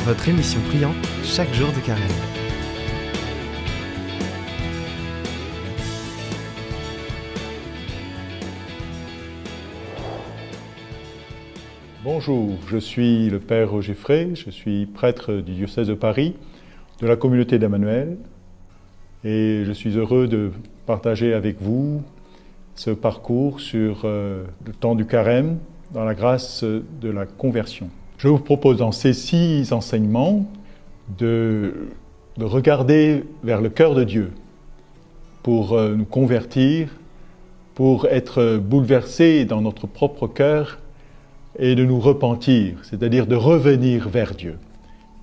votre émission priante chaque jour de Carême. Bonjour, je suis le Père Roger Frey, je suis prêtre du diocèse de Paris, de la communauté d'Emmanuel, et je suis heureux de partager avec vous ce parcours sur le temps du Carême, dans la grâce de la conversion. Je vous propose dans ces 6 enseignements de regarder vers le cœur de Dieu pour nous convertir, pour être bouleversés dans notre propre cœur et de nous repentir, c'est-à-dire de revenir vers Dieu.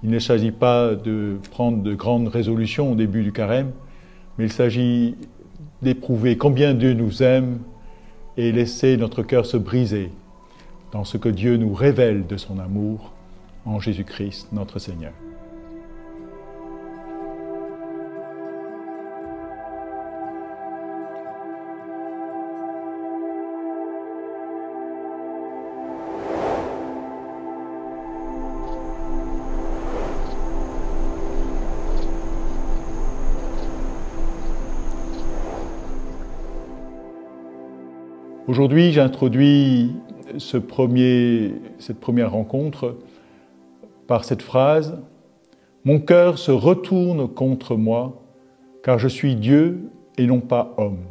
Il ne s'agit pas de prendre de grandes résolutions au début du Carême, mais il s'agit d'éprouver combien Dieu nous aime et laisser notre cœur se briser dans ce que Dieu nous révèle de son amour en Jésus-Christ, notre Seigneur. Aujourd'hui, j'introduis cette première rencontre par cette phrase « Mon cœur se retourne contre moi, car je suis Dieu et non pas homme.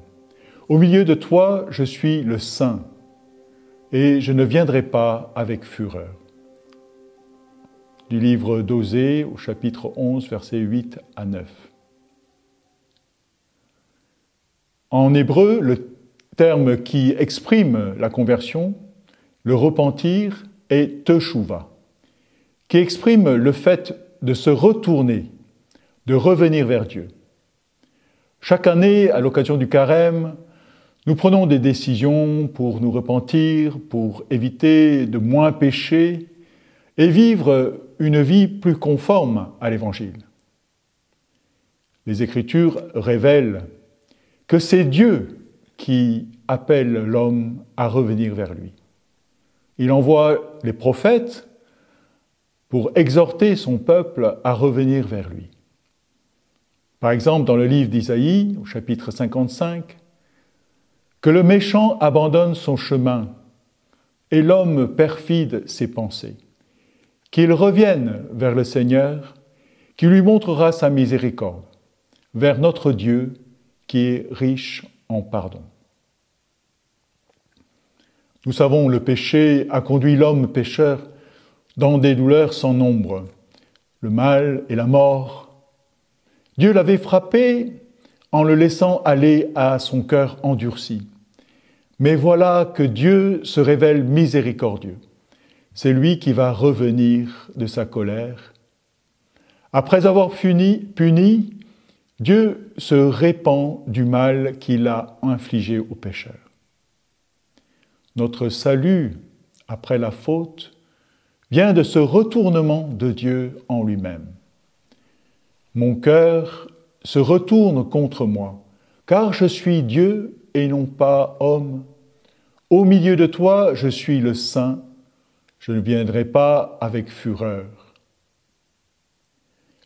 Au milieu de toi, je suis le Saint, et je ne viendrai pas avec fureur. » Du livre d'Osée, au chapitre 11, versets 8 à 9. En hébreu, le terme qui exprime la conversion, le repentir, est teshuva, qui exprime le fait de se retourner, de revenir vers Dieu. Chaque année, à l'occasion du Carême, nous prenons des décisions pour nous repentir, pour éviter de moins pécher et vivre une vie plus conforme à l'Évangile. Les Écritures révèlent que c'est Dieu qui appelle l'homme à revenir vers lui. Il envoie les prophètes pour exhorter son peuple à revenir vers lui. Par exemple, dans le livre d'Isaïe, au chapitre 55, « Que le méchant abandonne son chemin et l'homme perfide ses pensées, qu'il revienne vers le Seigneur, qui lui montrera sa miséricorde, vers notre Dieu qui est riche en pardon. » Nous savons, le péché a conduit l'homme pécheur dans des douleurs sans nombre, le mal et la mort. Dieu l'avait frappé en le laissant aller à son cœur endurci. Mais voilà que Dieu se révèle miséricordieux. C'est lui qui va revenir de sa colère. Après avoir puni, Dieu se répand du mal qu'il a infligé aux pécheurs. Notre salut, après la faute, vient de ce retournement de Dieu en lui-même. Mon cœur se retourne contre moi, car je suis Dieu et non pas homme. Au milieu de toi, je suis le Saint, je ne viendrai pas avec fureur.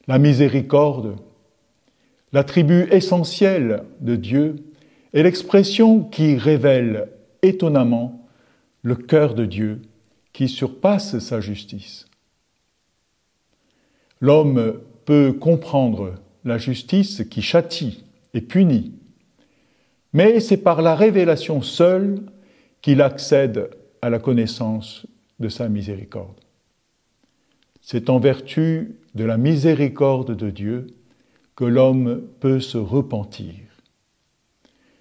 La miséricorde, l'attribut essentiel de Dieu, est l'expression qui révèle étonnamment le cœur de Dieu qui surpasse sa justice. L'homme peut comprendre la justice qui châtie et punit, mais c'est par la révélation seule qu'il accède à la connaissance de sa miséricorde. C'est en vertu de la miséricorde de Dieu que l'homme peut se repentir,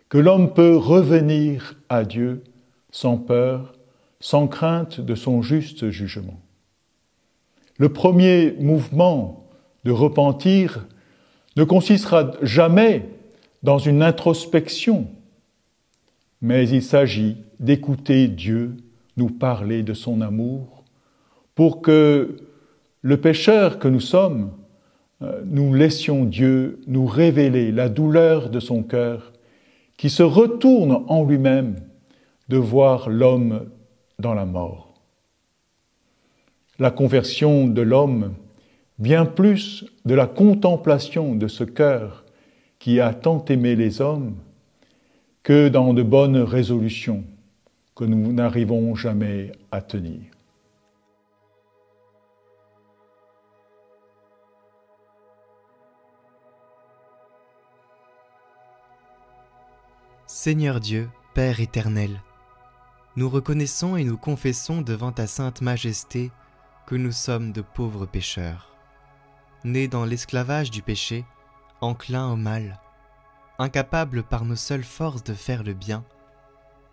que l'homme peut revenir à Dieu sans peur, sans crainte de son juste jugement. Le premier mouvement de repentir ne consistera jamais dans une introspection, mais il s'agit d'écouter Dieu nous parler de son amour pour que le pécheur que nous sommes, nous laissions Dieu nous révéler la douleur de son cœur qui se retourne en lui-même de voir l'homme dans la mort. La conversion de l'homme bien plus de la contemplation de ce cœur qui a tant aimé les hommes que dans de bonnes résolutions que nous n'arrivons jamais à tenir. Seigneur Dieu, Père éternel, nous reconnaissons et nous confessons devant ta sainte majesté que nous sommes de pauvres pécheurs, nés dans l'esclavage du péché, enclins au mal, incapables par nos seules forces de faire le bien.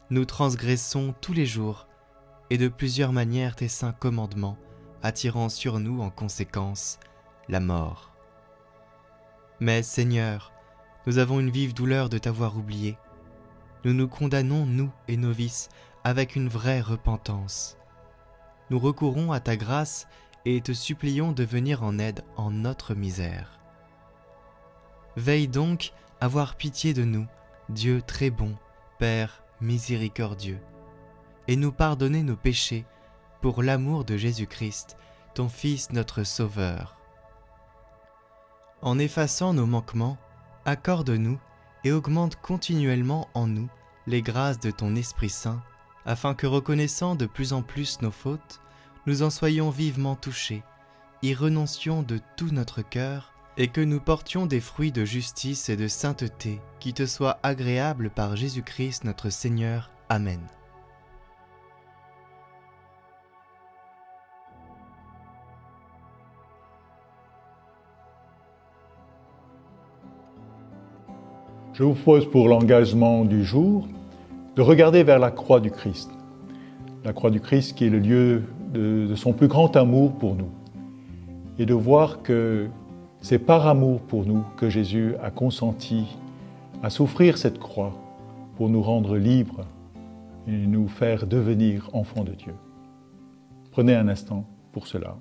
Nous transgressons tous les jours et de plusieurs manières tes saints commandements, attirant sur nous en conséquence la mort. Mais Seigneur, nous avons une vive douleur de t'avoir oublié. Nous nous condamnons, nous et nos vices, avec une vraie repentance. Nous recourons à ta grâce et te supplions de venir en aide en notre misère. Veille donc à avoir pitié de nous, Dieu très bon, Père miséricordieux, et nous pardonner nos péchés pour l'amour de Jésus-Christ, ton Fils notre Sauveur. En effaçant nos manquements, accorde-nous et augmente continuellement en nous les grâces de ton Esprit Saint, afin que, reconnaissant de plus en plus nos fautes, nous en soyons vivement touchés, y renoncions de tout notre cœur, et que nous portions des fruits de justice et de sainteté qui te soient agréables par Jésus-Christ notre Seigneur. Amen. Je vous propose pour l'engagement du jour de regarder vers la croix du Christ. La croix du Christ qui est le lieu de son plus grand amour pour nous. Et de voir que c'est par amour pour nous que Jésus a consenti à souffrir cette croix pour nous rendre libres et nous faire devenir enfants de Dieu. Prenez un instant pour cela.